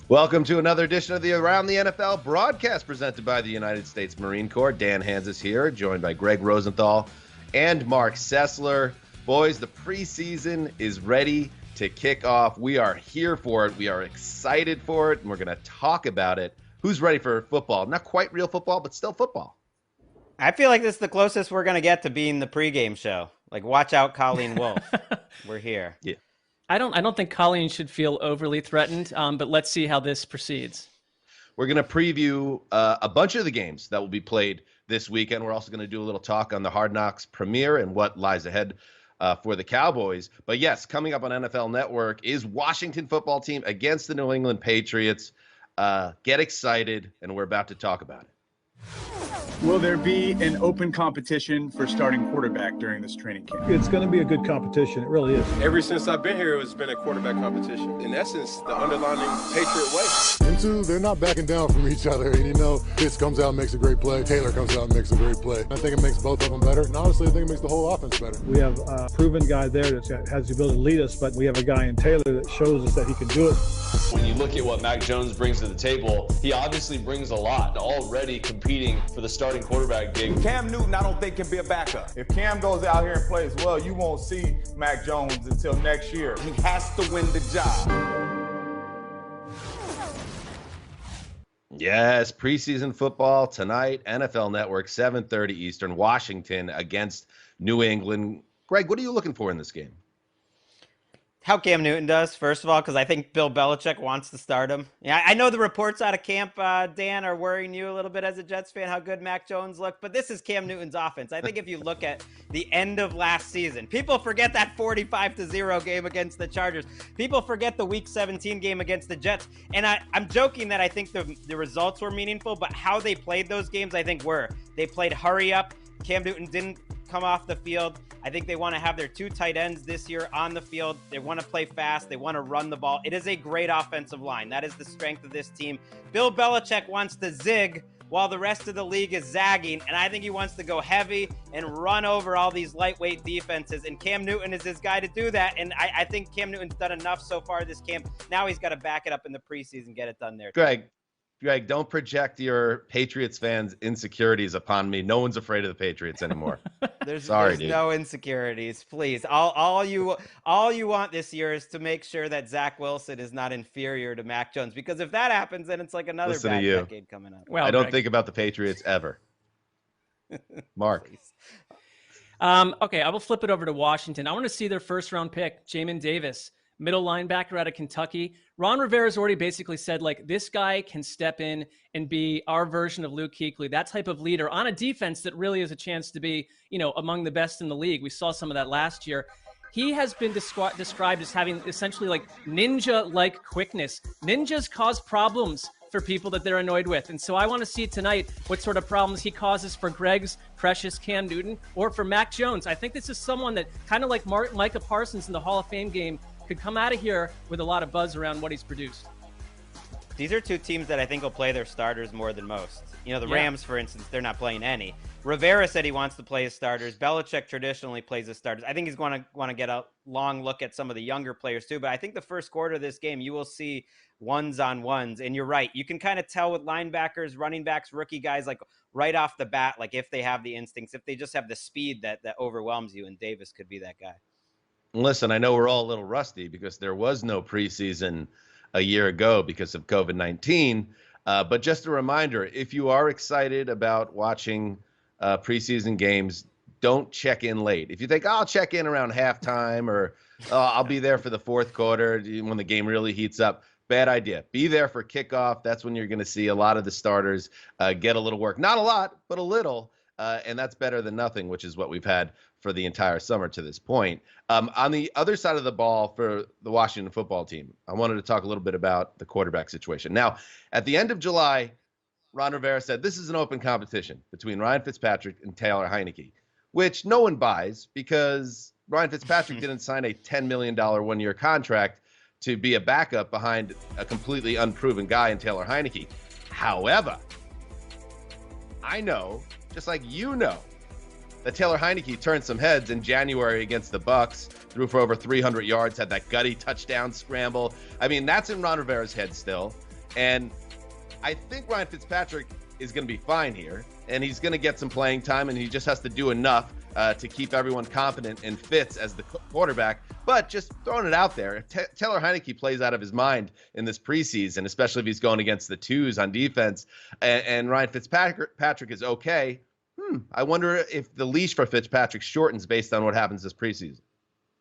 Welcome to another edition of the Around the NFL broadcast presented by the United States Marine Corps. Dan Hans is here, joined by Greg Rosenthal and Mark Sessler. Boys, the preseason is ready to kick off. We are here for it. We are excited for it, and we're going to talk about it. Who's ready for football? Not quite real football, but still football. I feel like this is the closest we're going to get to being the pregame show. Like, watch out, Colleen Wolfe. We're here. Yeah. I don't think Colleen should feel overly threatened, but let's see how this proceeds. We're going to preview a bunch of the games that will be played this weekend. We're also going to do a little talk on the Hard Knocks premiere and what lies ahead for the Cowboys. But yes, coming up on NFL Network is Washington football team against the New England Patriots. Get excited, and we're about to talk about it. Will there be an open competition for starting quarterback during this training camp? It's going to be a good competition. It really is. Ever since I've been here, it's been a quarterback competition. In essence, the underlying Patriot way. Them two, they're not backing down from each other. And, Pitts comes out and makes a great play. Taylor comes out and makes a great play. I think it makes both of them better. And honestly, I think it makes the whole offense better. We have a proven guy there that has the ability to lead us, but we have a guy in Taylor that shows us that he can do it. When you look at what Mack Jones brings to the table, he obviously brings a lot, already competing for the starting quarterback gig. Cam Newton, I don't think, can be a backup. If Cam goes out here and plays well, you won't see Mack Jones until next year. He has to win the job. Yes, preseason football tonight, NFL Network, 7:30 Eastern, Washington against New England. Greg, what are you looking for in this game? How Cam Newton does, first of all, because I think Bill Belichick wants to start him. Yeah, I know the reports out of camp, Dan, are worrying you a little bit as a Jets fan, how good Mac Jones looked, but this is Cam Newton's offense. I think if you look at the end of last season, people forget that 45-0 game against the Chargers. People forget the Week 17 game against the Jets. And I'm joking that I think the results were meaningful, but how they played those games, I think were. They played hurry up. Cam Newton didn't come off the field. I think they want to have their two tight ends this year on the field. They want to play fast. They want to run the ball. It is a great offensive line. That is the strength of this team. Bill Belichick wants to zig while the rest of the league is zagging, and I think he wants to go heavy and run over all these lightweight defenses, and Cam Newton is his guy to do that, and I think Cam Newton's done enough so far this camp. Now he's got to back it up in the preseason, get it done there. Greg, don't project your Patriots fans' insecurities upon me. No one's afraid of the Patriots anymore. There's no insecurities, please. All you want this year is to make sure that Zach Wilson is not inferior to Mac Jones, because if that happens, then it's like another bad decade coming up. Well, I don't think about the Patriots ever. Mark. Okay, I will flip it over to Washington. I want to see their first-round pick, Jamin Davis, middle linebacker out of Kentucky. Ron Rivera's already basically said, this guy can step in and be our version of Luke Kuechly, that type of leader on a defense that really is a chance to be, among the best in the league. We saw some of that last year. He has been described as having essentially ninja-like quickness. Ninjas cause problems for people that they're annoyed with. And so I want to see tonight what sort of problems he causes for Greg's precious Cam Newton or for Mac Jones. I think this is someone that, kind of like Micah Parsons in the Hall of Fame game, could come out of here with a lot of buzz around what he's produced. These are two teams that I think will play their starters more than most. The Rams, for instance, they're not playing any. Rivera said he wants to play his starters. Belichick traditionally plays his starters. I think he's going to want to get a long look at some of the younger players too. But I think the first quarter of this game, you will see ones-on-ones. And you're right. You can kind of tell with linebackers, running backs, rookie guys, right off the bat, if they have the instincts, if they just have the speed that overwhelms you. And Davis could be that guy. Listen, I know we're all a little rusty because there was no preseason a year ago because of COVID-19. But just a reminder, if you are excited about watching preseason games, don't check in late. If you think, I'll check in around halftime or I'll be there for the fourth quarter when the game really heats up, bad idea. Be there for kickoff. That's when you're going to see a lot of the starters get a little work. Not a lot, but a little. And that's better than nothing, which is what we've had for the entire summer to this point. On the other side of the ball for the Washington football team, I wanted to talk a little bit about the quarterback situation. Now, at the end of July, Ron Rivera said this is an open competition between Ryan Fitzpatrick and Taylor Heinicke, which no one buys because Ryan Fitzpatrick didn't sign a $10 million one-year contract to be a backup behind a completely unproven guy in Taylor Heinicke. However, I know, just like you know, that Taylor Heinicke turned some heads in January against the Bucs, threw for over 300 yards, had that gutty touchdown scramble. I mean, that's in Ron Rivera's head still. And I think Ryan Fitzpatrick is going to be fine here, and he's going to get some playing time, and he just has to do enough to keep everyone confident in Fitz as the quarterback. But just throwing it out there, if Taylor Heineke plays out of his mind in this preseason, especially if he's going against the twos on defense, and Ryan Fitzpatrick is okay, I wonder if the leash for Fitzpatrick shortens based on what happens this preseason.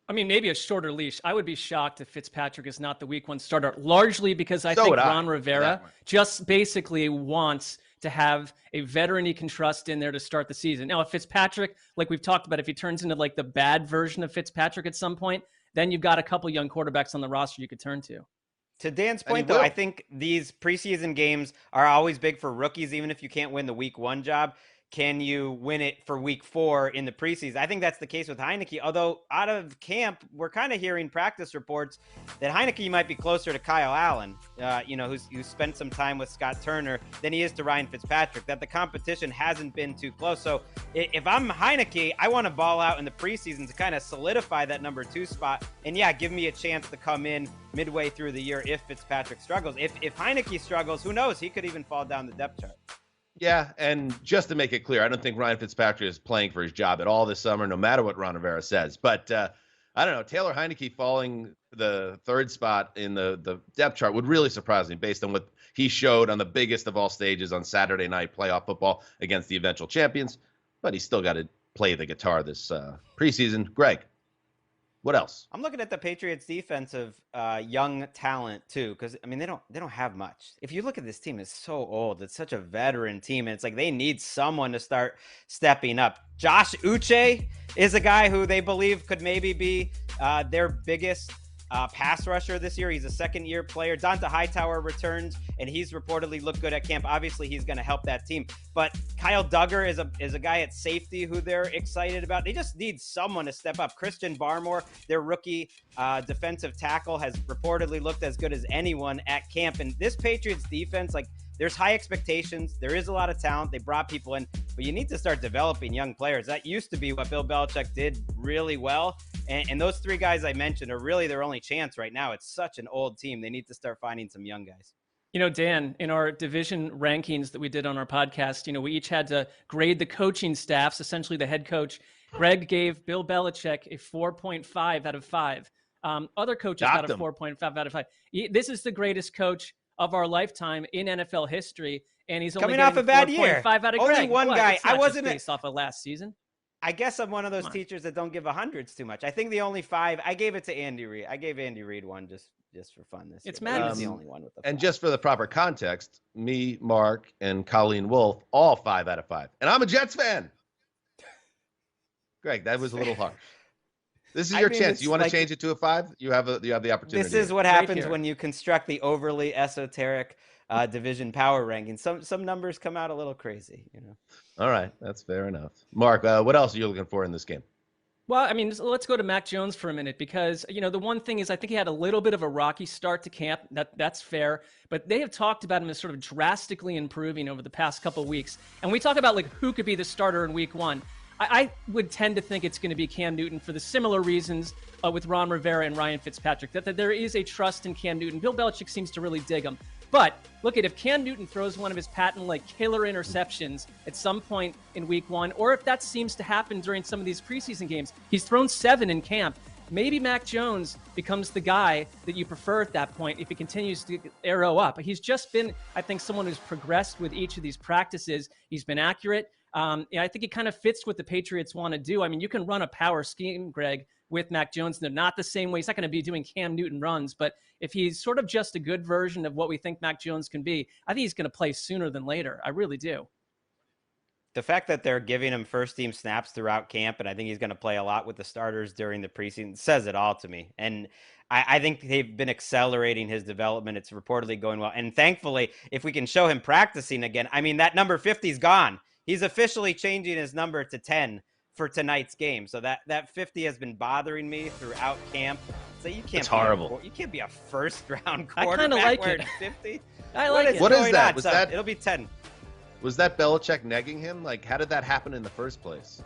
I mean, maybe a shorter leash. I would be shocked if Fitzpatrick is not the week 1 starter, largely because I think Ron Rivera just basically wants to have a veteran he can trust in there to start the season. Now, if Fitzpatrick, like we've talked about, if he turns into like the bad version of Fitzpatrick at some point, then you've got a couple young quarterbacks on the roster you could turn to. To Dan's point, though, I think these preseason games are always big for rookies, even if you can't win the week 1 job. Can you win it for week 4 in the preseason? I think that's the case with Heineke. Although out of camp, we're kind of hearing practice reports that Heineke might be closer to Kyle Allen, who's spent some time with Scott Turner, than he is to Ryan Fitzpatrick, that the competition hasn't been too close. So if I'm Heineke, I want to ball out in the preseason to kind of solidify that number 2 spot. And yeah, give me a chance to come in midway through the year if Fitzpatrick struggles. If Heineke struggles, who knows? He could even fall down the depth chart. Yeah, and just to make it clear, I don't think Ryan Fitzpatrick is playing for his job at all this summer, no matter what Ron Rivera says. But I don't know, Taylor Heineke falling the 3rd spot in the depth chart would really surprise me based on what he showed on the biggest of all stages on Saturday night playoff football against the eventual champions. But he's still got to play the guitar this preseason. Greg, what else? I'm looking at the Patriots defensive young talent too, because I mean they don't have much. If you look at this team, it's so old. It's such a veteran team, and it's like they need someone to start stepping up. Josh Uche is a guy who they believe could maybe be their biggest pass rusher this year. He's a second-year player. Donta Hightower returns, and he's reportedly looked good at camp. Obviously, he's going to help that team. But Kyle Duggar is a guy at safety who they're excited about. They just need someone to step up. Christian Barmore, their rookie defensive tackle, has reportedly looked as good as anyone at camp. And this Patriots defense, like, there's high expectations. There is a lot of talent. They brought people in, but you need to start developing young players. That used to be what Bill Belichick did really well. And those 3 guys I mentioned are really their only chance right now. It's such an old team. They need to start finding some young guys. You know, Dan, in our division rankings that we did on our podcast, we each had to grade the coaching staffs, essentially the head coach. Greg gave Bill Belichick a 4.5 out of 5. Other coaches got a 4.5 out of 5. This is the greatest coach of our lifetime in NFL history, and he's only coming off a bad year. 5 out of only Greg. One guy. I wasn't based off of last season. I guess I'm one of those teachers that don't give 100s too much. I think the only 5 I gave it to Andy Reid. I gave Andy Reid one just for fun this year. It's madness. He's the only one with the 5. And just for the proper context, me, Mark, and Colleen Wolfe, all 5 out of 5, and I'm a Jets fan. Greg, that was a little harsh. This is your chance. You want to change it to a 5? You have the opportunity. This is what happens when you construct the overly esoteric division power ranking. Some numbers come out a little crazy, All right, that's fair enough. Mark, what else are you looking for in this game? Well, I mean, let's go to Mack Jones for a minute because, the one thing is I think he had a little bit of a rocky start to camp. That's fair. But they have talked about him as sort of drastically improving over the past couple of weeks. And we talk about like who could be the starter in week 1. I would tend to think it's going to be Cam Newton for the similar reasons with Ron Rivera and Ryan Fitzpatrick, that there is a trust in Cam Newton. Bill Belichick seems to really dig him. But look at if Cam Newton throws one of his patent killer interceptions at some point in week 1, or if that seems to happen during some of these preseason games, he's thrown 7 in camp. Maybe Mack Jones becomes the guy that you prefer at that point if he continues to arrow up. He's just been, I think, someone who's progressed with each of these practices. He's been accurate. I think it kind of fits what the Patriots want to do. I mean, you can run a power scheme, Greg, with Mack Jones. They're not the same way. He's not going to be doing Cam Newton runs, but if he's sort of just a good version of what we think Mack Jones can be, I think he's going to play sooner than later. I really do. The fact that they're giving him first-team snaps throughout camp, and I think he's going to play a lot with the starters during the preseason, says it all to me. And I think they've been accelerating his development. It's reportedly going well. And thankfully, if we can show him practicing again, I mean, that number 50 is gone. He's officially changing his number to 10 for tonight's game. So that 50 has been bothering me throughout camp. So you can't. It's horrible. You can't be a first-round quarterback. I kind of like wearing it. 50. I like it. What is that? Was that? It'll be 10. Was that Belichick negging him? Like, how did that happen in the first place?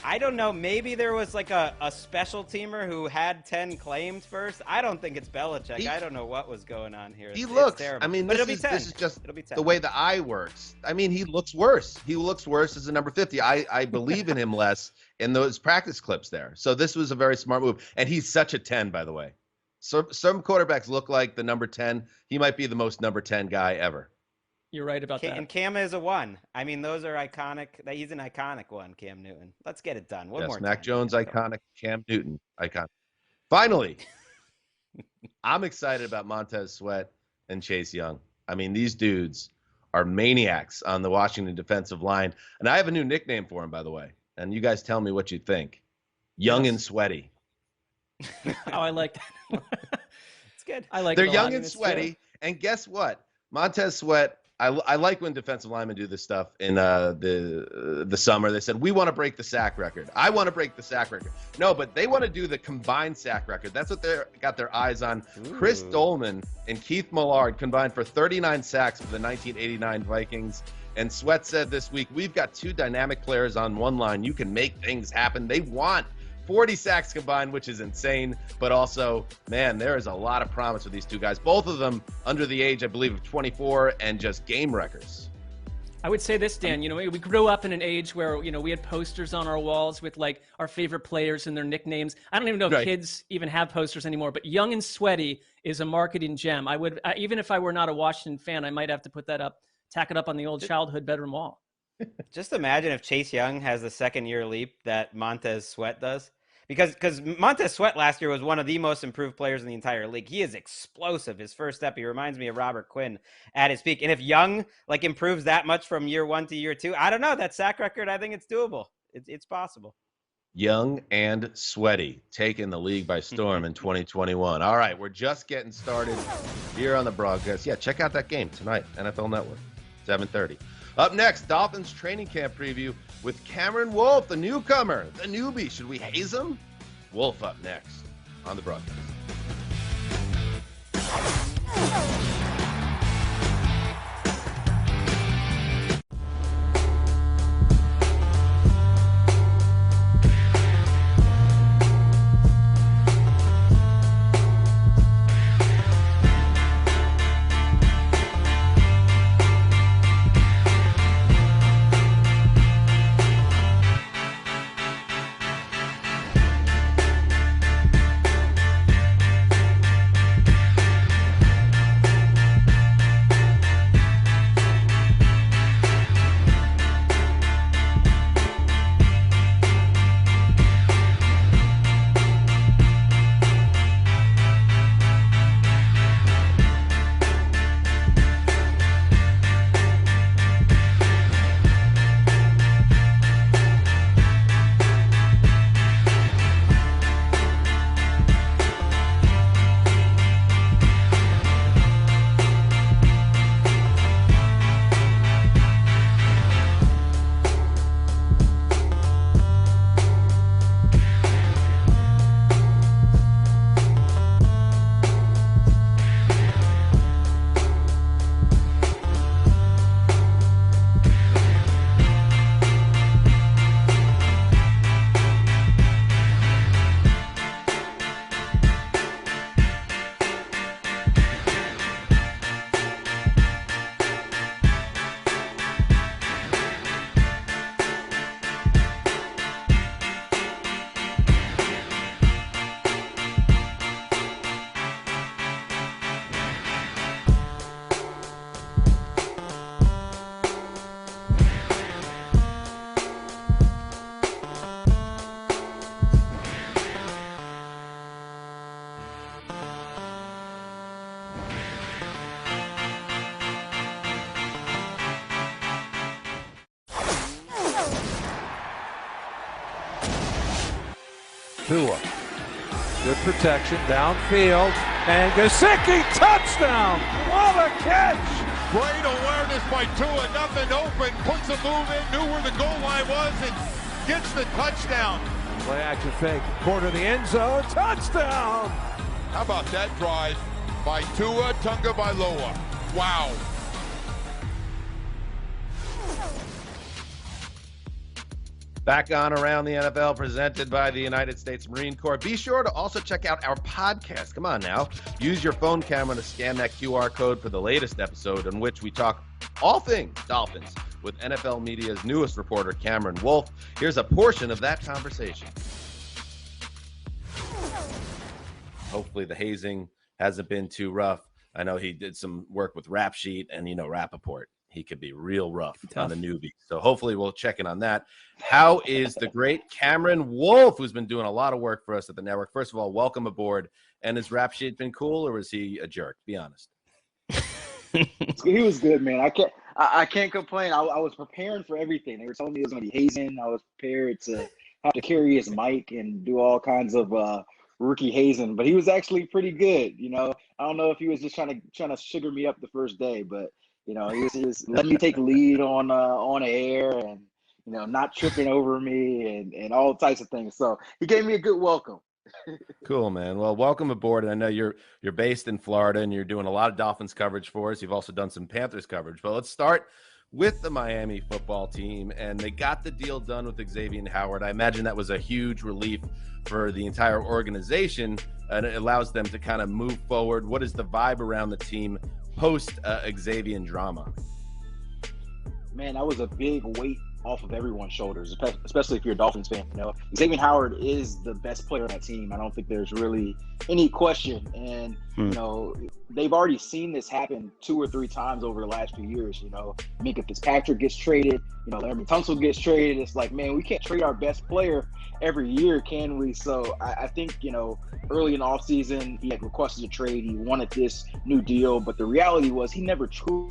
I don't know. Maybe there was like a special teamer who had 10 claimed first. I don't think it's Belichick. I don't know what was going on here. It's terrible. I mean, but this is just the way the eye works. I mean, he looks worse. He looks worse as a number 50. I believe in him less in those practice clips there. So this was a very smart move. And he's such a 10, by the way. So some quarterbacks look like the number 10. He might be the most number 10 guy ever. You're right about that. And Cam is a 1. I mean, those are iconic. He's an iconic 1, Cam Newton. Let's get it done. One more time. Mack Jones, iconic. Cam Newton, iconic. Finally, I'm excited about Montez Sweat and Chase Young. I mean, these dudes are maniacs on the Washington defensive line. And I have a new nickname for him, by the way. And you guys tell me what you think. Young and Sweaty. Oh, I like that. It's good. I like They're young and sweaty. And guess what? Montez Sweat, I like when defensive linemen do this stuff in the summer. They said, we want to break the sack record. I want to break the sack record. No, but they want to do the combined sack record. That's what they're got their eyes on. Ooh. Chris Dolman and Keith Millard combined for 39 sacks for the 1989 Vikings. And Sweat said this week, we've got 2 dynamic players on one line. You can make things happen. They want 40 sacks combined, which is insane. But also, man, there is a lot of promise with these 2 guys. Both of them under the age, I believe, of 24 and just game wreckers. I would say this, Dan, we grew up in an age where, we had posters on our walls with like our favorite players and their nicknames. I don't even know if kids even have posters anymore, but Young and Sweaty is a marketing gem. I would, even if I were not a Washington fan, I might have to put that up, tack it up on the old childhood bedroom wall. Just imagine if Chase Young has the second-year leap that Montez Sweat does. Because Montez Sweat last year was one of the most improved players in the entire league. He is explosive. His first step, he reminds me of Robert Quinn at his peak. And if Young improves that much from year 1 to year 2, I don't know. That sack record, I think it's doable. It's possible. Young and Sweaty taking the league by storm in 2021. All right, we're just getting started here on the broadcast. Yeah, check out that game tonight, NFL Network, 7:30. Up next, Dolphins training camp preview with Cameron Wolf, the newcomer, the newbie. Should we haze him? Wolf up next on the broadcast. Tua. Good protection downfield. And Gesicki, touchdown! What a catch! Great awareness by Tua. Nothing open. Puts a move in. Knew where the goal line was and gets the touchdown. Play action fake. Corner of the end zone. Touchdown! How about that drive by Tua Tagovailoa? Wow. Back on Around the NFL, presented by the United States Marine Corps. Be sure to also check out our podcast. Come on now. Use your phone camera to scan that QR code for the latest episode in which we talk all things Dolphins with NFL Media's newest reporter, Cameron Wolfe. Here's a portion of that conversation. Hopefully the hazing hasn't been too rough. I know he did some work with Rap Sheet and, Rappaport. He could be real rough on the newbie. So hopefully we'll check in on that. How is the great Cameron Wolfe, who's been doing a lot of work for us at the network? First of all, welcome aboard. And has Rap Sheet been cool, or was he a jerk? Be honest. He was good, man. I can't complain. I was preparing for everything. They were telling me it was going to be hazing. I was prepared to have to carry his mic and do all kinds of rookie hazing, but he was actually pretty good. I don't know if he was just trying to sugar me up the first day, but he was letting me take lead on air and not tripping over me and all types of things. So he gave me a good welcome. Cool, man. Well, welcome aboard. And I know you're based in Florida and you're doing a lot of Dolphins coverage for us. You've also done some Panthers coverage, but let's start with the Miami football team. And they got the deal done with Xavier Howard. I imagine that was a huge relief for the entire organization, and it allows them to kind of move forward. What is the vibe around the team post Xavier drama? Man, that was a big weight off of everyone's shoulders, especially if you're a Dolphins fan. Xavier Howard is the best player on that team. I don't think there's really any question. And they've already seen this happen 2 or 3 times over the last few years. Minkah Fitzpatrick gets traded. Laremy Tunsil gets traded. It's like, man, we can't trade our best player every year, can we? So I think early in the offseason, he had requested a trade. He wanted this new deal, but the reality was he never truly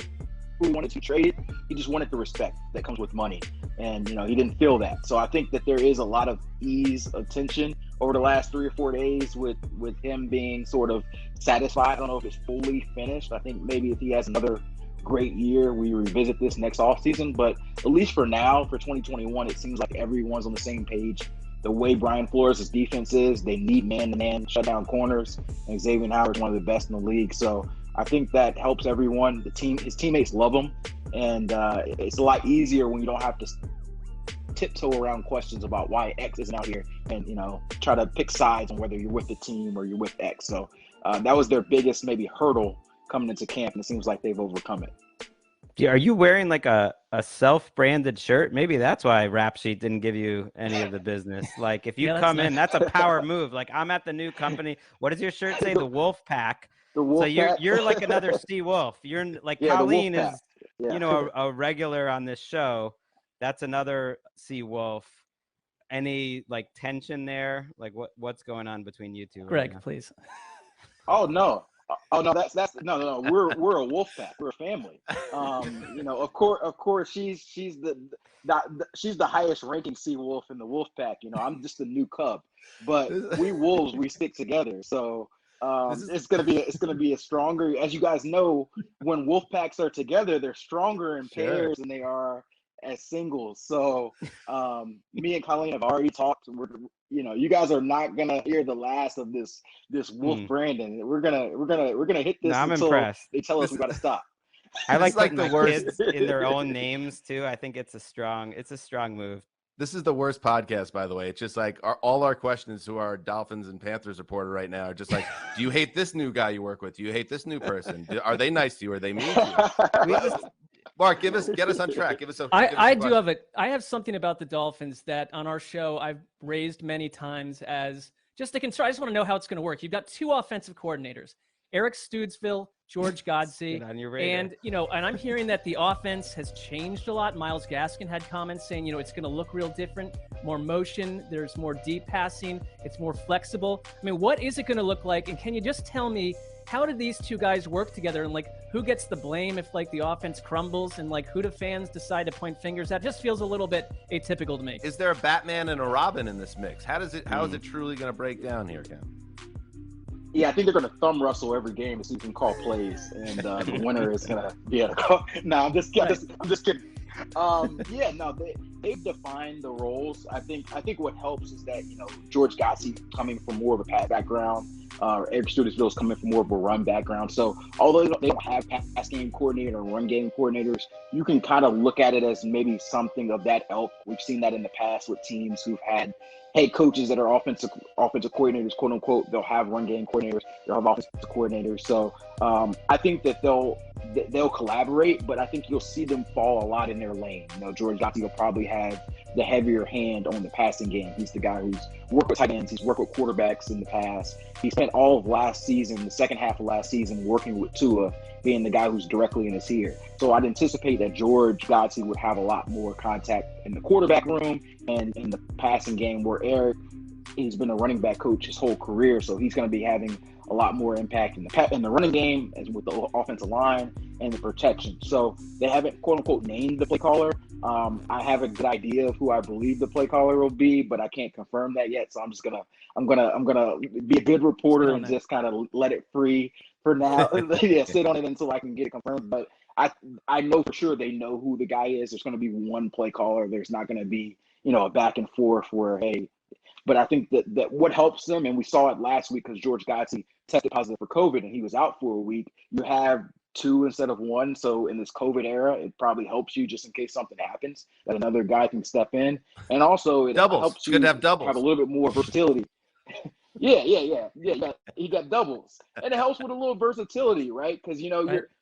wanted to trade it. He just wanted the respect that comes with money, and he didn't feel that. So I think that there is a lot of ease of tension over the last 3 or 4 days with him being sort of satisfied. I don't know if it's fully finished. I think maybe if he has another great year, we revisit this next offseason, but at least for now, for 2021, it seems like everyone's on the same page. The way Brian Flores' defense is, they need man-to-man shutdown corners, and Xavier Howard's one of the best in the league. So I think that helps everyone. His teammates love him, and it's a lot easier when you don't have to tiptoe around questions about why X isn't out here and try to pick sides on whether you're with the team or you're with X. So that was their biggest maybe hurdle coming into camp, and it seems like they've overcome it. Are you wearing like a self-branded shirt? Maybe that's why Rap Sheet didn't give you any of the business. Like if you come in, that's a power move. Like I'm at the new company. What does your shirt say? The Wolf Pack. So you're like another C Wolf. You're like Colleen is, a regular on this show. That's another C Wolf. Any like tension there? Like what's going on between you two? Greg, right please. Oh no, that's no. We're a wolf pack. We're a family. Of course, she's the highest ranking sea wolf in the wolf pack. I'm just the new cub, but we wolves, we stick together. So it's gonna be a stronger. As you guys know, when wolf packs are together, they're stronger in pairs than they are as singles. So me and Colleen have already talked. You guys are not gonna hear the last of this Wolf Brandon. We're gonna hit this I'm until impressed. They tell us we gotta stop. I like the kids in their own names too. I think it's a strong move. This is the worst podcast, by the way. It's just like all our questions to our Dolphins and Panthers reporter right now are just like, do you hate this new guy you work with? Do you hate this new person? Are they nice to you? Are they mean to you? Mark, get us on track. I have something about the Dolphins that on our show I've raised many times as just a concern. I just want to know how it's going to work. You've got 2 offensive coordinators, Eric Studesville, George Godsey, and and I'm hearing that the offense has changed a lot. Myles Gaskin had comments saying, it's going to look real different, more motion, there's more deep passing, it's more flexible. I mean, what is it going to look like? And can you just tell me, how do these 2 guys work together, and who gets the blame if the offense crumbles, and who do fans decide to point fingers at? Just feels a little bit atypical to me. Is there a Batman and a Robin in this mix? How is it truly going to break down here, Cam? Yeah, I think they're going to thumb wrestle every game so you can call plays, and the winner is going to be able to call. No, I'm just kidding. They've defined the roles. I think what helps is that George Godsey, coming from more of a pass background, Eric Studesville is coming from more of a run background. So although they don't have pass game coordinator or run game coordinators, you can kind of look at it as maybe something of that ilk. We've seen that in the past with teams who've had head coaches that are offensive coordinators, quote unquote. They'll have run game coordinators, they'll have offensive coordinators. So I think that they'll collaborate, but I think you'll see them fall a lot in their lane. George Gotti will probably have the heavier hand on the passing game. He's the guy who's worked with tight ends. He's worked with quarterbacks in the past. He spent all of last season, the second half of last season, working with Tua, being the guy who's directly in his ear. So I'd anticipate that George Gotti would have a lot more contact in the quarterback room and in the passing game, where Eric, he's been a running back coach his whole career, so he's going to be having a lot more impact in the running game, as with the offensive line and the protection. So they haven't, quote unquote, named the play caller. I have a good idea of who I believe the play caller will be, but I can't confirm that yet. So I'm gonna be a good reporter and just kind of let it free for now. Yeah, sit on it until I can get it confirmed. But I know for sure they know who the guy is. There's going to be one play caller. There's not going to be a back and forth where But I think that what helps them, and we saw it last week because George Gotti tested positive for COVID and he was out for a week. You have 2 instead of 1. So in this COVID era, it probably helps you just in case something happens that another guy can step in. And also it helps you have doubles. Have a little bit more versatility. Yeah. He got doubles. And it helps with a little versatility, right? Because,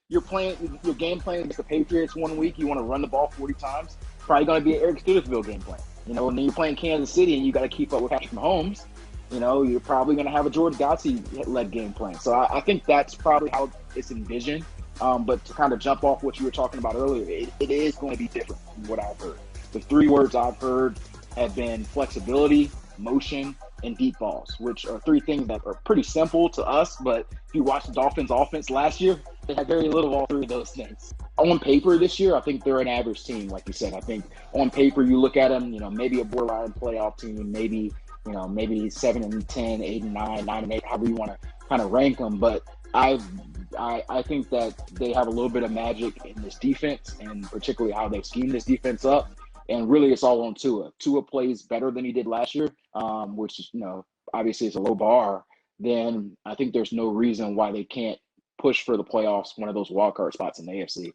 you're playing, your game plan against the Patriots one week, you want to run the ball 40 times. Probably going to be an Eric Studesville game plan. And then you're playing Kansas City and you got to keep up with Patrick Mahomes. You're probably going to have a George Gotti-led game plan. So I think that's probably how it's envisioned. But to kind of jump off what you were talking about earlier, it is going to be different from what I've heard. The 3 words I've heard have been flexibility, motion, and deep balls, which are 3 things that are pretty simple to us. But if you watch the Dolphins offense last year, they had very little of all 3 of those things. On paper this year, I think they're an average team, like you said. I think on paper, you look at them, maybe a borderline playoff team, maybe 7-10, 8-9, 9-8, however you want to kind of rank them. But I think that they have a little bit of magic in this defense, and particularly how they've schemed this defense up. And really, it's all on Tua. Tua plays better than he did last year, which is, obviously it's a low bar. Then I think there's no reason why they can't push for the playoffs, one of those wildcard spots in the AFC.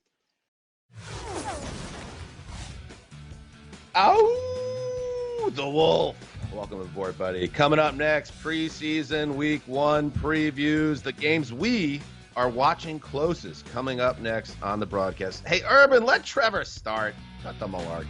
Ow! The Wolf. Welcome aboard, buddy. Coming up next, preseason week 1 previews, the games we are watching closest, coming up next on the broadcast. Hey, Urban, let Trevor start. Cut the malarkey.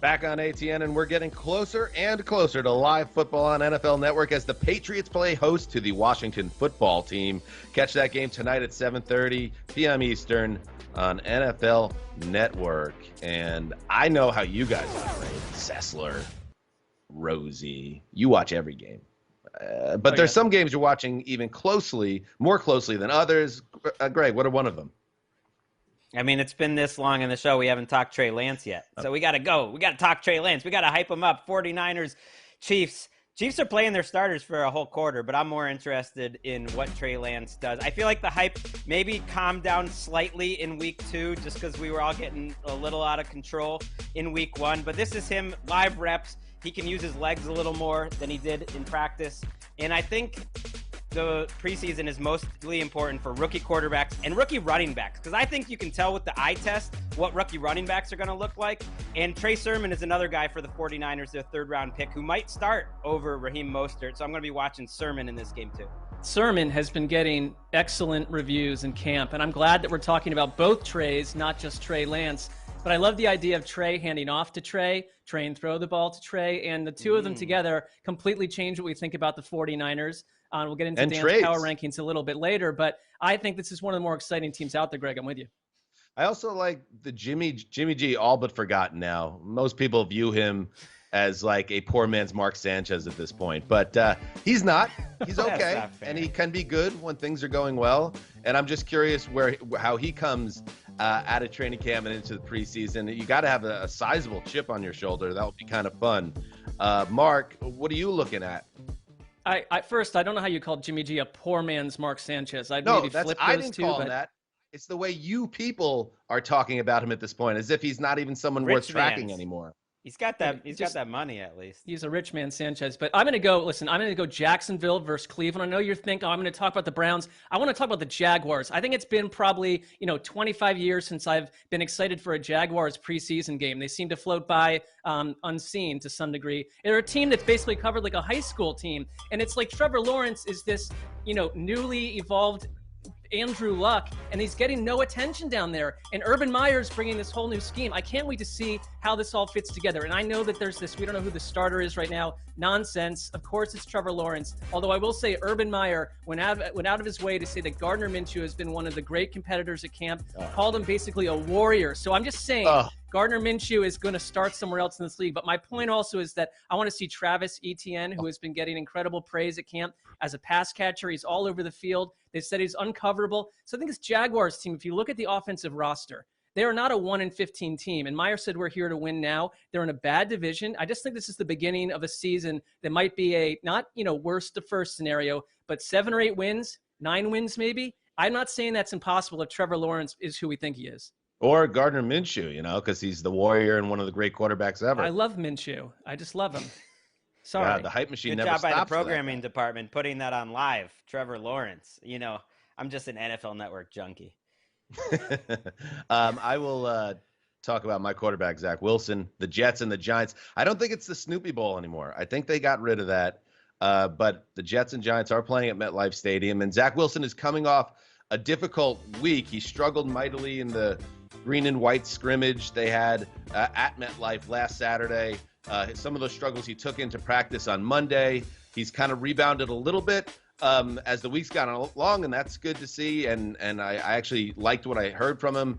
Back on ATN, and we're getting closer and closer to live football on NFL Network as the Patriots play host to the Washington football team. Catch that game tonight at 7:30 p.m. Eastern on NFL Network. And I know how you guys operate. Sessler, Rosie, you watch every game. But there's some games you're watching even more closely than others. Greg, what are one of them? I mean, it's been this long in the show. We haven't talked Trey Lance yet. So we got to go. We got to talk Trey Lance. We got to hype him up. 49ers, Chiefs. Chiefs are playing their starters for a whole quarter, but I'm more interested in what Trey Lance does. I feel like the hype maybe calmed down slightly in week 2 just because we were all getting a little out of control in week 1. But this is him, live reps. He can use his legs a little more than he did in practice. And I think the preseason is mostly important for rookie quarterbacks and rookie running backs, because I think you can tell with the eye test what rookie running backs are going to look like. And Trey Sermon is another guy for the 49ers, their third-round pick, who might start over Raheem Mostert. So I'm going to be watching Sermon in this game too. Sermon has been getting excellent reviews in camp, and I'm glad that we're talking about both Treys, not just Trey Lance. But I love the idea of Trey handing off to Trey and throw the ball to Trey, and the two of them together completely change what we think about the 49ers. We'll get into Dan's power rankings a little bit later, but I think this is one of the more exciting teams out there, Greg. I'm with you. I also like the Jimmy G, all but forgotten now. Most people view him as like a poor man's Mark Sanchez at this point, but he's not. He's okay, and he can be good when things are going well. And I'm just curious how he comes out of training camp and into the preseason. You got to have a sizable chip on your shoulder. That would be kind of fun. Mark, what are you looking at? First, I don't know how you called Jimmy G a poor man's Mark Sanchez. I didn't call him that. It's the way you people are talking about him at this point, as if he's not even someone worth tracking anymore. He's got that. He's got that money at least. He's a rich man, Sanchez. But I'm going to go. Listen, I'm going to go Jacksonville versus Cleveland. I know you're thinking, I'm going to talk about the Browns. I want to talk about the Jaguars. I think it's been probably 25 years since I've been excited for a Jaguars preseason game. They seem to float by unseen to some degree. They're a team that's basically covered like a high school team, and it's like Trevor Lawrence is this newly evolved Andrew Luck, and he's getting no attention down there. And Urban Meyer's bringing this whole new scheme. I can't wait to see how this all fits together. And I know that there's this, we don't know who the starter is right now, nonsense. Of course, it's Trevor Lawrence. Although I will say Urban Meyer went out of his way to say that Gardner Minshew has been one of the great competitors at camp, called him basically a warrior. So I'm just saying, Gardner Minshew is going to start somewhere else in this league. But my point also is that I want to see Travis Etienne, who has been getting incredible praise at camp as a pass catcher. He's all over the field. They said he's uncoverable. So I think this Jaguars team, if you look at the offensive roster, they are not a 1-15 team. And Meyer said we're here to win now. They're in a bad division. I just think this is the beginning of a season that might be a not, worst to first scenario, but 7 or 8 wins, 9 wins maybe. I'm not saying that's impossible if Trevor Lawrence is who we think he is. Or Gardner Minshew, because he's the warrior and one of the great quarterbacks ever. I love Minshew. I just love him. Sorry. Yeah, the hype machine Good never job stops. by the programming department putting that on live. Trevor Lawrence. I'm just an NFL Network junkie. I will talk about my quarterback, Zach Wilson, the Jets and the Giants. I don't think it's the Snoopy Bowl anymore. I think they got rid of that. But the Jets and Giants are playing at MetLife Stadium, and Zach Wilson is coming off a difficult week. He struggled mightily in the green and white scrimmage they had at MetLife last Saturday. Some of those struggles he took into practice on Monday. He's kind of rebounded a little bit as the week's gone along, and that's good to see. And I actually liked what I heard from him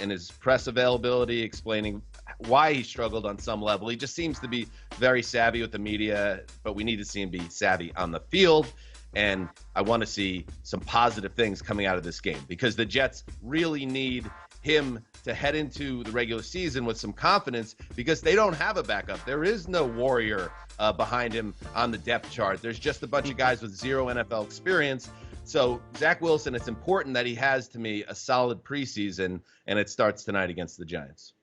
in his press availability, explaining why he struggled on some level. He just seems to be very savvy with the media, but we need to see him be savvy on the field. And I want to see some positive things coming out of this game, because the Jets really need him to head into the regular season with some confidence, because they don't have a backup. There is no warrior behind him on the depth chart. There's just a bunch of guys with 0 NFL experience. So Zach Wilson, it's important that he has, to me, a solid preseason, and it starts tonight against the Giants.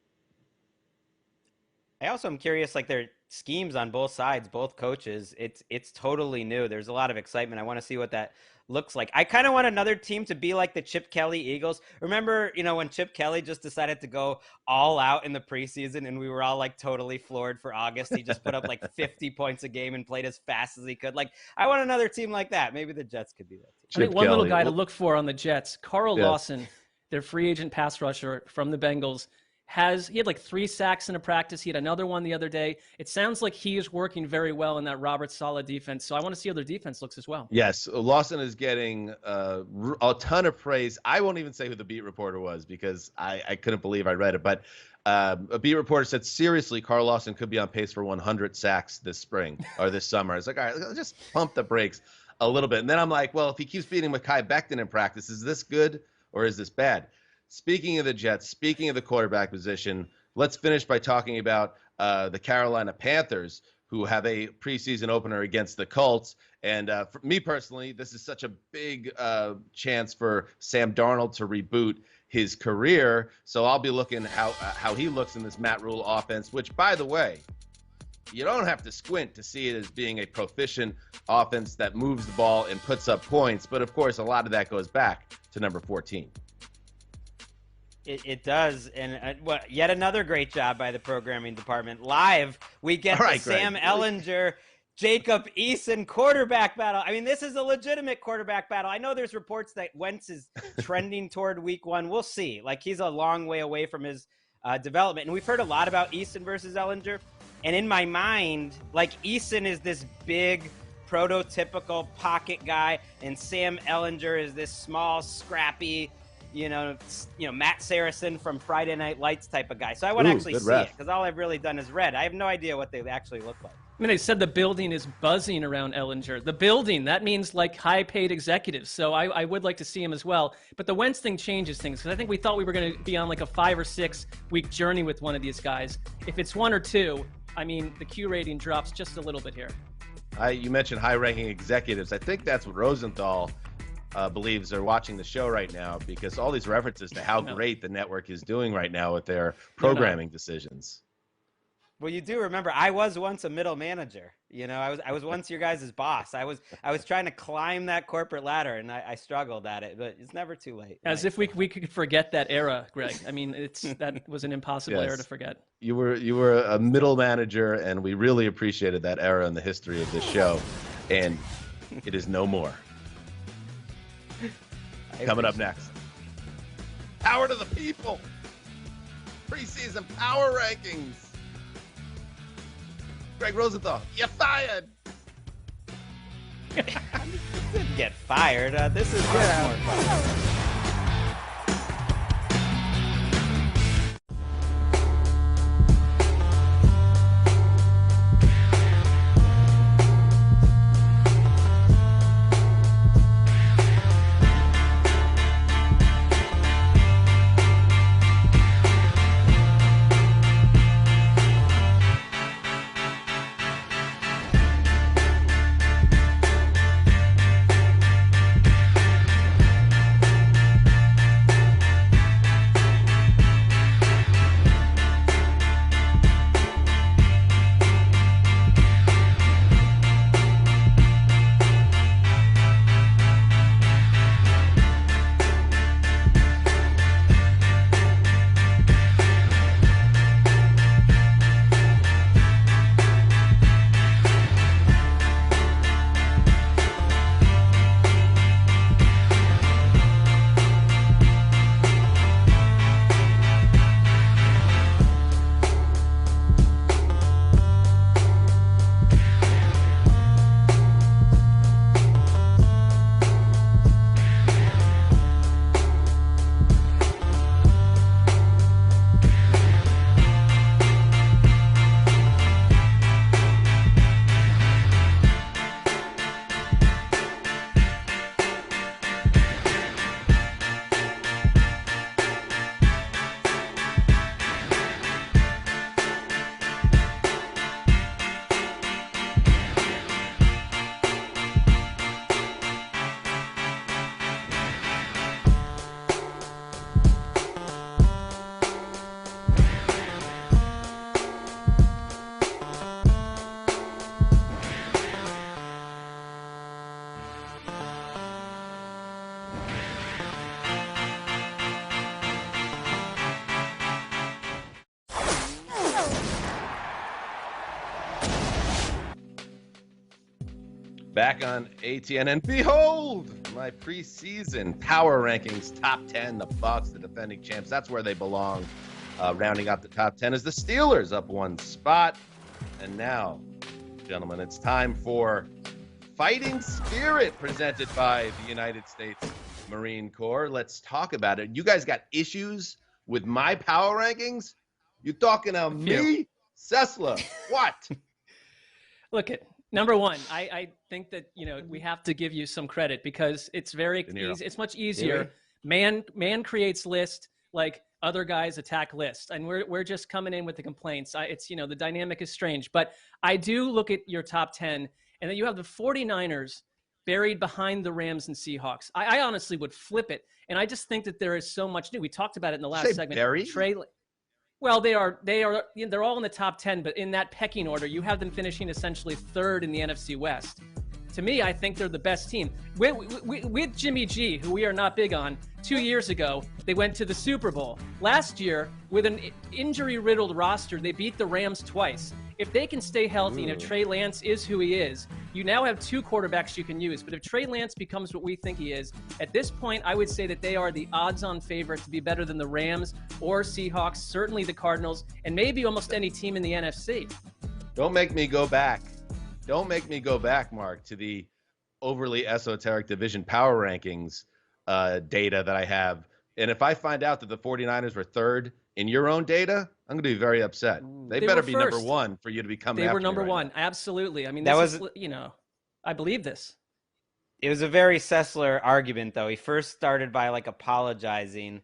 I also am curious, like their schemes on both sides, both coaches, it's totally new. There's a lot of excitement. I want to see what that looks like. I kind of want another team to be like the Chip Kelly Eagles. Remember, when Chip Kelly just decided to go all out in the preseason and we were all like totally floored for August. He just put up like 50 points a game and played as fast as he could. Like, I want another team like that. Maybe the Jets could be that team. I think one little guy to look for on the Jets, Carl Lawson, their free agent pass rusher from the Bengals. he had like 3 sacks in a practice. He had another one the other day. It sounds like he is working very well in that Robert Saleh defense. So I want to see how their defense looks as well. Yes, Lawson is getting a ton of praise. I won't even say who the beat reporter was because I couldn't believe I read it. But a beat reporter said, seriously, Carl Lawson could be on pace for 100 sacks this spring or this summer. It's like, all right, let's just pump the brakes a little bit. And then I'm like, well, if he keeps beating Mekhi Becton in practice, is this good or is this bad? Speaking of the Jets, speaking of the quarterback position, let's finish by talking about the Carolina Panthers, who have a preseason opener against the Colts. And for me personally, this is such a big chance for Sam Darnold to reboot his career. So I'll be looking how he looks in this Matt Rule offense, which, by the way, you don't have to squint to see it as being a proficient offense that moves the ball and puts up points. But, of course, a lot of that goes back to number 14. It does, and yet another great job by the programming department. Live, we get the Sam Ehlinger, Jacob Eason quarterback battle. I mean, this is a legitimate quarterback battle. I know there's reports that Wentz is trending toward week 1. We'll see. Like, he's a long way away from his development. And we've heard a lot about Eason versus Ehlinger. And in my mind, like, Eason is this big, prototypical pocket guy, and Sam Ehlinger is this small, scrappy, Matt Saracen from Friday Night Lights type of guy. So I want to actually see it because all I've really done is read. I have no idea what they actually look like. I mean, they said the building is buzzing around Ehlinger. The building, that means like high-paid executives. So I would like to see him as well. But the Wentz thing changes things because I think we thought we were going to be on like a 5 or 6 week journey with one of these guys. If it's 1 or 2, I mean, the Q rating drops just a little bit here. You mentioned high-ranking executives. I think that's what Rosenthal believes are watching the show right now because all these references to how great the network is doing right now with their programming decisions. Well, you do remember I was once a middle manager. I was once your guys' boss. I was trying to climb that corporate ladder, and I struggled at it. But it's never too late. As if we could forget that era, Greg. I mean, that was an impossible era to forget. You were a middle manager, and we really appreciated that era in the history of this show, and it is no more. Coming up next, power to the people. Preseason power rankings. Greg Rosenthal, you're fired. Didn't get fired. This is much more fun. Back on ATN, and behold, my preseason power rankings, top 10, the Bucs, the defending champs. That's where they belong. Rounding out the top 10 is the Steelers, up 1 spot. And now, gentlemen, it's time for Fighting Spirit, presented by the United States Marine Corps. Let's talk about it. You guys got issues with my power rankings? You talking to me? Sessler, what? Look, at number one, I think that, we have to give you some credit because it's very easy. It's much easier. Man creates list, like other guys attack list. And we're just coming in with the complaints. The dynamic is strange. But I do look at your top 10, and then you have the 49ers buried behind the Rams and Seahawks. I honestly would flip it. And I just think that there is so much new. We talked about it in the last segment. Buried? Well, they're all in the top 10, but in that pecking order, you have them finishing essentially third in the NFC West. To me, I think they're the best team. With Jimmy G, who we are not big on, 2 years ago, they went to the Super Bowl. Last year, with an injury-riddled roster, they beat the Rams twice. If they can stay healthy, and if Trey Lance is who he is, you now have 2 quarterbacks you can use. But if Trey Lance becomes what we think he is, at this point, I would say that they are the odds-on favorite to be better than the Rams or Seahawks, certainly the Cardinals, and maybe almost any team in the NFC. Don't make me go back. Don't make me go back, Mark, to the overly esoteric division power rankings data that I have. And if I find out that the 49ers were third in your own data, I'm going to be very upset. They better be number one for you to be coming after me. They were number one. Absolutely. I mean, I believe this. It was a very Sessler argument, though. He first started by apologizing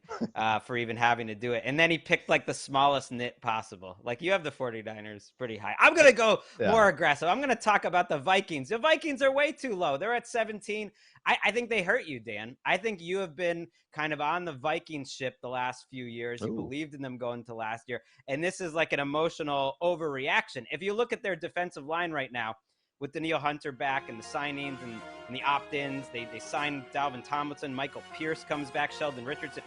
for even having to do it. And then he picked the smallest nit possible. You have the 49ers pretty high. I'm going to go more aggressive. I'm going to talk about the Vikings. The Vikings are way too low. They're at 17. I think they hurt you, Dan. I think you have been kind of on the Vikings ship the last few years. You believed in them going to last year. And this is an emotional overreaction. If you look at their defensive line right now, with Danielle Hunter back and the signings and the opt-ins, they signed Dalvin Tomlinson, Michael Pierce comes back, Sheldon Richardson.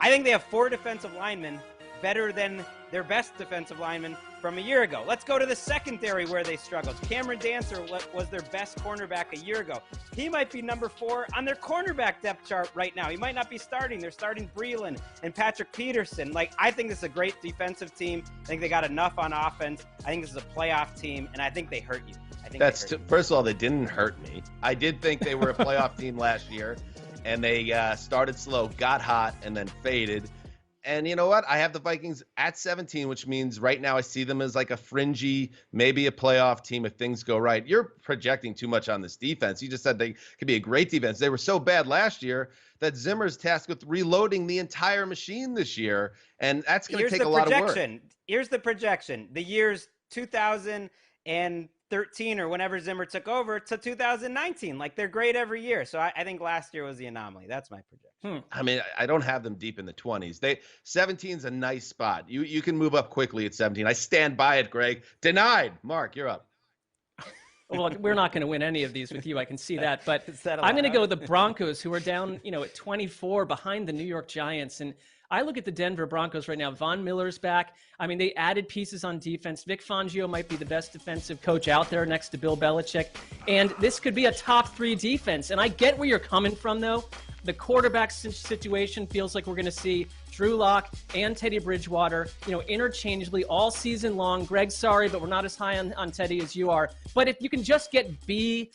I think they have 4 defensive linemen better than their best defensive lineman from a year ago. Let's go to the secondary where they struggled. Cameron Dancer was their best cornerback a year ago. He might be number 4 on their cornerback depth chart right now. He might not be starting. They're starting Breeland and Patrick Peterson. I think this is a great defensive team. I think they got enough on offense. I think this is a playoff team, and I think they hurt you. First of all, they didn't hurt me. I did think they were a playoff team last year, and they started slow, got hot, and then faded. And you know what? I have the Vikings at 17, which means right now I see them as a fringy, maybe a playoff team if things go right. You're projecting too much on this defense. You just said they could be a great defense. They were so bad last year that Zimmer's tasked with reloading the entire machine this year, and that's going to take a lot of work. Here's the projection. The years 2013 or whenever Zimmer took over to 2019. They're great every year. So I think last year was the anomaly. That's my projection. I mean, I don't have them deep in the 20s. 17 is a nice spot. You can move up quickly at 17. I stand by it, Greg. Denied. Mark, you're up. Well, we're not going to win any of these with you. I can see that. But I'm going to go with the Broncos, who are down, at 24 behind the New York Giants. And I look at the Denver Broncos right now. Von Miller's back. I mean, they added pieces on defense. Vic Fangio might be the best defensive coach out there next to Bill Belichick. And this could be a top 3 defense. And I get where you're coming from, though. The quarterback situation feels like we're going to see Drew Lock and Teddy Bridgewater, interchangeably all season long. Greg, sorry, but we're not as high on Teddy as you are. But if you can just get B-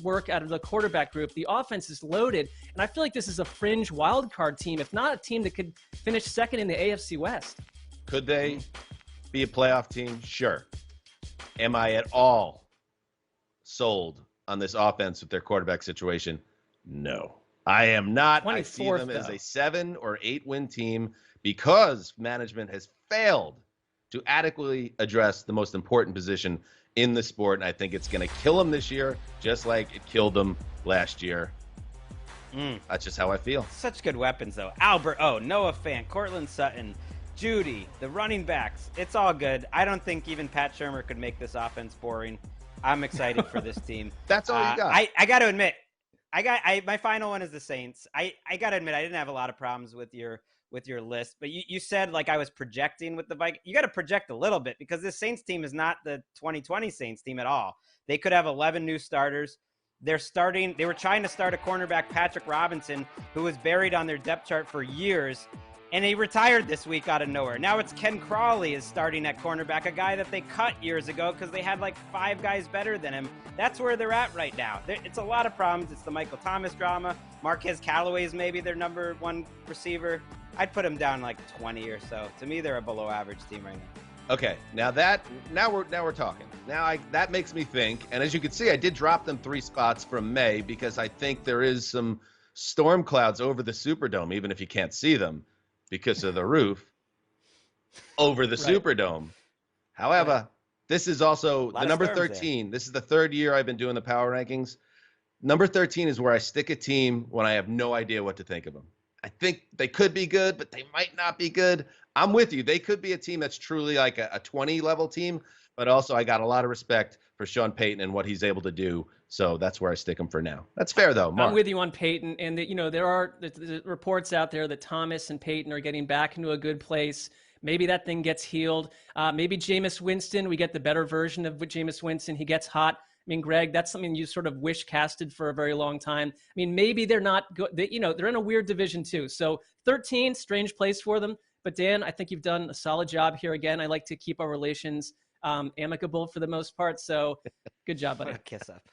work out of the quarterback group, the offense is loaded. And I feel like this is a fringe wildcard team, if not a team that could finish second in the AFC West. Could they be a playoff team? Sure. Am I at all sold on this offense with their quarterback situation? No. I am not. I see them as a 7 or 8 win team because management has failed to adequately address the most important position in the sport. And I think it's going to kill them this year, just like it killed them last year. That's just how I feel. Such good weapons, though. Albert O, Noah Fant, Cortland Sutton, Judy, the running backs. It's all good. I don't think even Pat Shurmur could make this offense boring. I'm excited for this team. That's all you got. I got to admit, my final one is the Saints. I got to admit, I didn't have a lot of problems with your list, but you said I was projecting with the Vikings. You got to project a little bit because this Saints team is not the 2020 Saints team at all. They could have 11 new starters. They were trying to start a cornerback, Patrick Robinson, who was buried on their depth chart for years. And he retired this week out of nowhere. Now it's Ken Crawley is starting at cornerback, a guy that they cut years ago because they had like 5 guys better than him. That's where they're at right now. It's a lot of problems. It's the Michael Thomas drama. Marquez Callaway is maybe their number 1 receiver. I'd put him down like 20 or so. To me, they're a below average team right now. Okay, now we're talking. That makes me think, and as you can see, I did drop them 3 spots from May because I think there is some storm clouds over the Superdome, even if you can't see them because of the roof over the Superdome. However, this is also the number 13. This is the 3rd year I've been doing the power rankings. Number 13 is where I stick a team when I have no idea what to think of them. I think they could be good, but they might not be good. I'm with you. They could be a team that's truly like a 20-level team, but also I got a lot of respect for Sean Payton and what he's able to do. So that's where I stick him for now. That's fair, though, Mark. I'm with you on Payton. And, there are the reports out there that Thomas and Payton are getting back into a good place. Maybe that thing gets healed. Maybe Jameis Winston, we get the better version of Jameis Winston. He gets hot. I mean, Greg, that's something you sort of wish casted for a very long time. I mean, maybe they're not good. They're in a weird division too. So 13, strange place for them. But Dan, I think you've done a solid job here. Again, I like to keep our relations amicable for the most part. So good job, buddy. Kiss up.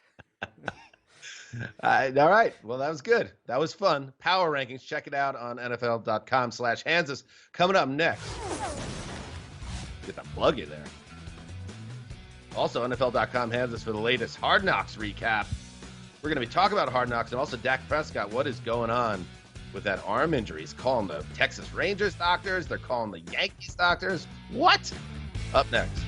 All right. Well, that was good. That was fun. Power rankings. Check it out on NFL.com/Hanses. Coming up next. Get the plug in there. Also, NFL.com has us for the latest Hard Knocks recap. We're going to be talking about Hard Knocks and also Dak Prescott. What is going on with that arm injury? He's calling the Texas Rangers doctors. They're calling the Yankees doctors. What? Up next.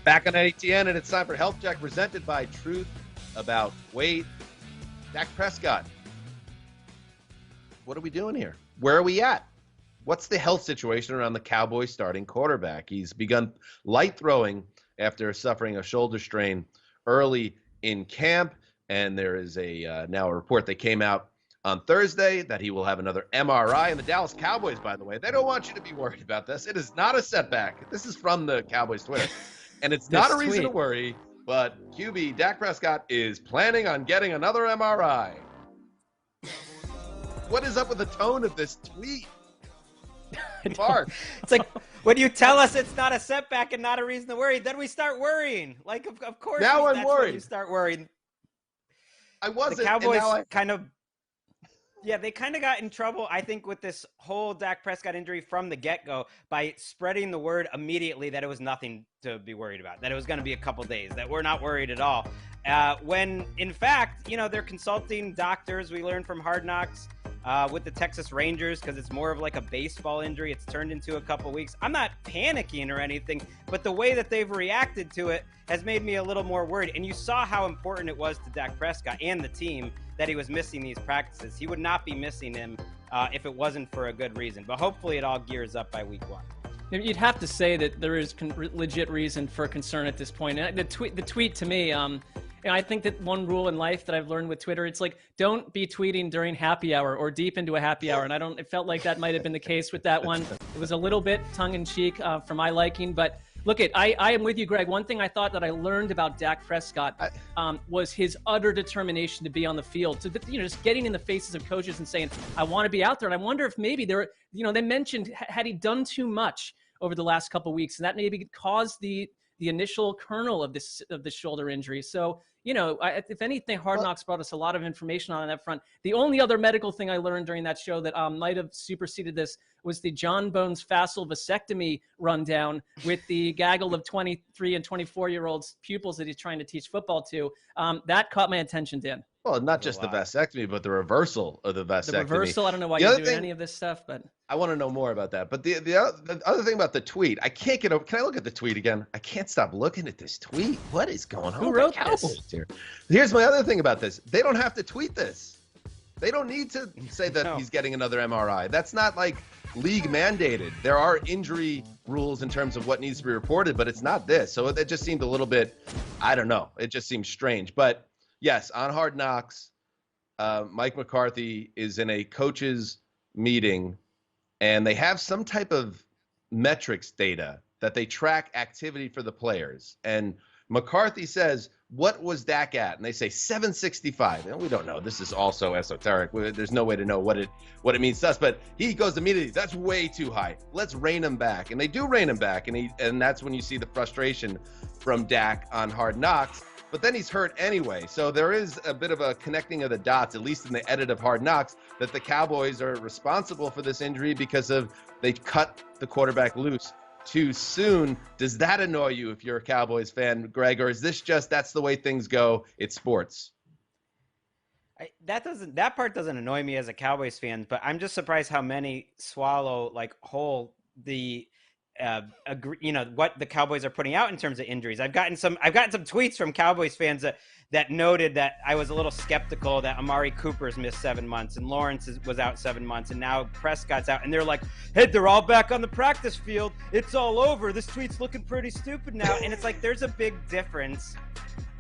Back on ATN, and it's time for Health Check presented by Truth About Weight. Dak Prescott. What are we doing here? Where are we at? What's the health situation around the Cowboys starting quarterback? He's begun light throwing after suffering a shoulder strain early in camp, and there is now a report that came out on Thursday that he will have another MRI. And the Dallas Cowboys, by the way, they don't want you to be worried about this. It is not a setback. This is from the Cowboys Twitter. And it's not a reason to worry, but QB Dak Prescott is planning on getting another MRI. What is up with the tone of this tweet? Mark. It's like, when you tell us it's not a setback and not a reason to worry, then we start worrying. Like, of course, now I'm that's worried. when you start worrying. I wasn't. The Cowboys kind of. Yeah, they kind of got in trouble, I think, with this whole Dak Prescott injury from the get-go by spreading the word immediately that it was nothing to be worried about, that it was going to be a couple days, that we're not worried at all. When, in fact, they're consulting doctors. We learned from Hard Knocks with the Texas Rangers because it's more of like a baseball injury. It's turned into a couple weeks. I'm not panicking or anything, but the way that they've reacted to it has made me a little more worried. And you saw how important it was to Dak Prescott and the team that he was missing these practices. He would not be missing them if it wasn't for a good reason. But hopefully it all gears up by week 1. You'd have to say that there is legit reason for concern at this point. And the tweet to me, I think that one rule in life that I've learned with Twitter, it's like, don't be tweeting during happy hour or deep into a happy hour. And it felt like that might have been the case with that one. It was a little bit tongue in cheek for my liking, but look, I am with you, Greg. One thing I thought that I learned about Dak Prescott was his utter determination to be on the field. So, just getting in the faces of coaches and saying, I want to be out there. And I wonder if maybe they mentioned, had he done too much over the last couple of weeks, and that maybe caused the initial kernel of the shoulder injury. So, if anything, Hard Knocks brought us a lot of information on that front. The only other medical thing I learned during that show that might have superseded this was the John Bones facile vasectomy rundown with the gaggle of 23 and 24-year-olds pupils that he's trying to teach football to. That caught my attention, Dan. Well, not just the vasectomy, but the reversal of the vasectomy. The reversal, I don't know why you're doing any of this stuff, but I want to know more about that. But the other thing about the tweet, I can't get over. Can I look at the tweet again? I can't stop looking at this tweet. What is going on? Who wrote this? Here? Here's my other thing about this. They don't have to tweet this. They don't need to say that he's getting another MRI. That's not like league mandated. There are injury rules in terms of what needs to be reported, but it's not this. So it just seemed a little bit, I don't know. It just seems strange. But yes, on Hard Knocks, Mike McCarthy is in a coaches meeting, and they have some type of metrics data that they track activity for the players. And McCarthy says, what was Dak at? And they say 765. And we don't know. This is also esoteric. There's no way to know what it means to us. But he goes immediately, that's way too high. Let's rein him back. And they do rein him back. And that's when you see the frustration from Dak on Hard Knocks. But then he's hurt anyway. So there is a bit of a connecting of the dots, at least in the edit of Hard Knocks, that the Cowboys are responsible for this injury because they cut the quarterback loose too soon. Does that annoy you if you're a Cowboys fan, Greg, or is this just that's the way things go? It's sports. That part doesn't annoy me as a Cowboys fan, but I'm just surprised how many swallow whole the what the Cowboys are putting out in terms of injuries. I've gotten some tweets from Cowboys fans that noted that I was a little skeptical that Amari Cooper's missed 7 months and Lawrence was out 7 months and now Prescott's out, and they're like, hey, they're all back on the practice field. It's all over. This tweet's looking pretty stupid now. And it's like there's a big difference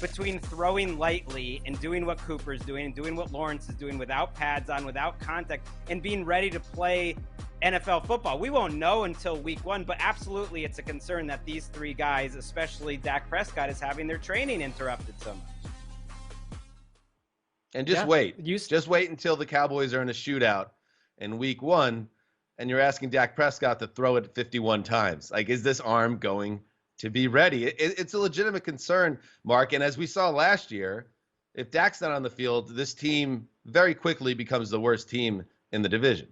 between throwing lightly and doing what Cooper's doing and doing what Lawrence is doing without pads on, without contact, and being ready to play NFL football. We won't know until week 1, but absolutely it's a concern that these three guys, especially Dak Prescott, is having their training interrupted so much. And just wait. Just wait until the Cowboys are in a shootout in week 1 and you're asking Dak Prescott to throw it 51 times. Like, is this arm going to be ready? It's a legitimate concern, Mark. And as we saw last year, if Dak's not on the field, this team very quickly becomes the worst team in the division.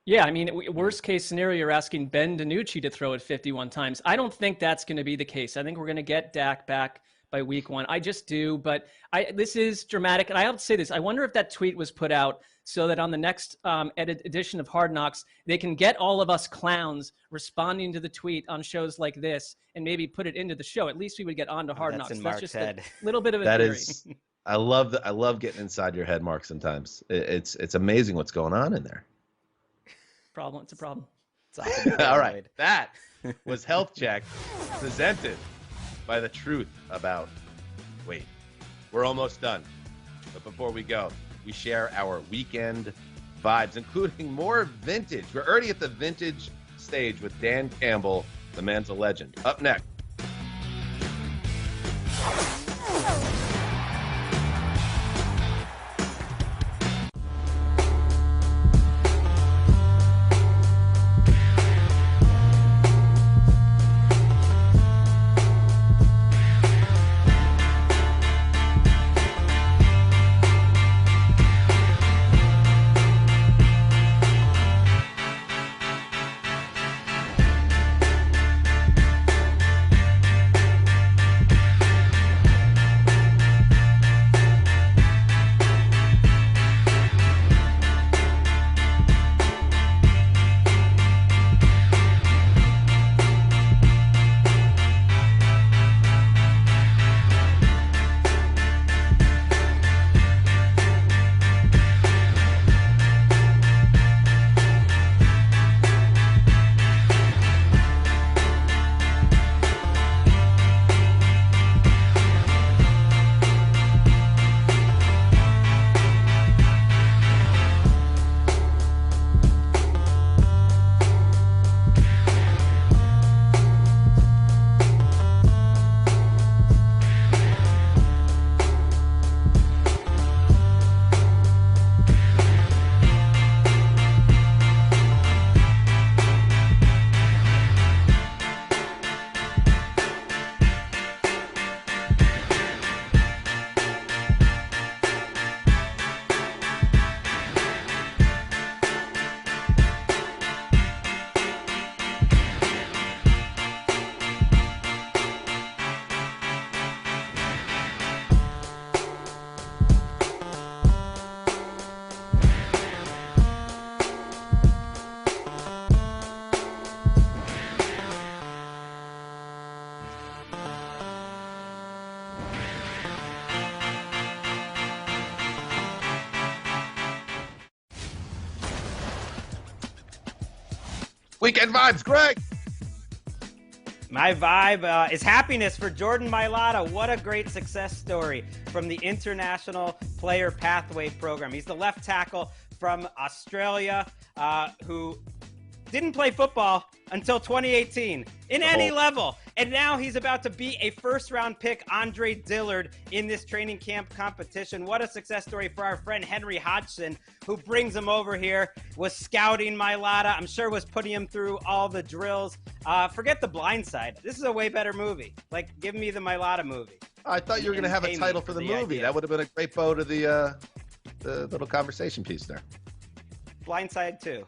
Yeah, I mean, worst case scenario, you're asking Ben DiNucci to throw it 51 times. I don't think that's going to be the case. I think we're going to get Dak back by week 1. I just do, but this is dramatic. And I have to say this. I wonder if that tweet was put out so that on the next edition of Hard Knocks, they can get all of us clowns responding to the tweet on shows like this and maybe put it into the show. At least we would get onto Hard Knocks. That's just a little bit of a theory. I love getting inside your head, Mark, sometimes. It's amazing what's going on in there. It's a problem. All right. That was Health Check presented by The Truth About Wait. We're almost done. But before we go, we share our weekend vibes, including more vintage. We're already at the vintage stage with Dan Campbell, the man's a legend. Up next. Weekend vibes, Greg. My vibe is happiness for Jordan Mailata. What a great success story from the International Player Pathway Program. He's the left tackle from Australia who didn't play football until 2018 in any level. And now he's about to be a first-round pick, Andre Dillard, in this training camp competition. What a success story for our friend Henry Hodgson, who brings him over here, was scouting Mailata. I'm sure was putting him through all the drills. Forget The Blind Side. This is a way better movie. Like, give me the Mailata movie. I thought you were going to have a title for the movie. Idea. That would have been a great bow to the little conversation piece there. Blind Side 2.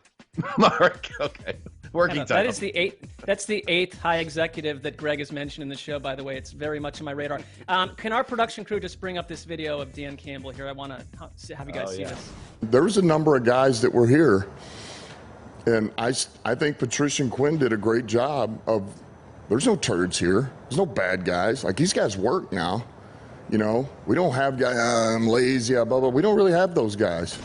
Mark, okay. Working title. That is the eighth. That's the 8th high executive that Greg has mentioned in the show. By the way, it's very much on my radar. Can our production crew just bring up this video of Dan Campbell here? I want to have you guys see this. There was a number of guys that were here, and I think Patricia and Quinn did a great job of. There's no turds here. There's no bad guys. Like, these guys work now. You know, we don't have guys. I'm lazy. Blah blah. We don't really have those guys.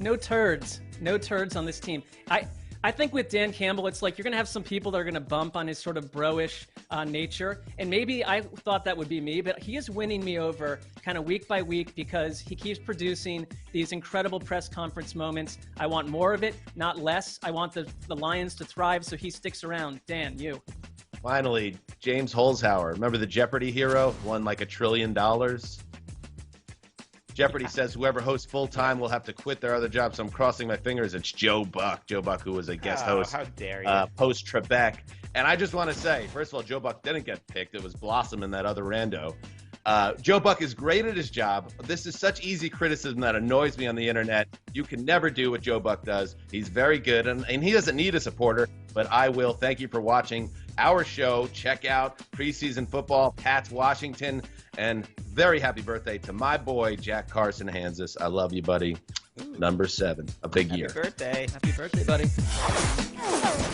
No turds. No turds on this team. I think with Dan Campbell, it's like you're going to have some people that are going to bump on his sort of bro-ish nature. And maybe I thought that would be me, but he is winning me over kind of week by week because he keeps producing these incredible press conference moments. I want more of it, not less. I want the Lions to thrive, so he sticks around. Dan, you. Finally, James Holzhauer. Remember the Jeopardy hero? Won like $1 trillion. Jeopardy says whoever hosts full-time will have to quit their other job, so I'm crossing my fingers. It's Joe Buck. Joe Buck, who was a guest host. How dare you. Post-Trebek. And I just want to say, first of all, Joe Buck didn't get picked. It was Blossom and that other rando. Joe Buck is great at his job. This is such easy criticism that annoys me on the internet. You can never do what Joe Buck does. He's very good, and he doesn't need a supporter, but I will. Thank you for watching our show. Check out preseason football, Pats Washington, and very happy birthday to my boy, Jack Carson Hansis. I love you, buddy. Ooh. Number 7, a big year. Happy birthday. Happy birthday, buddy.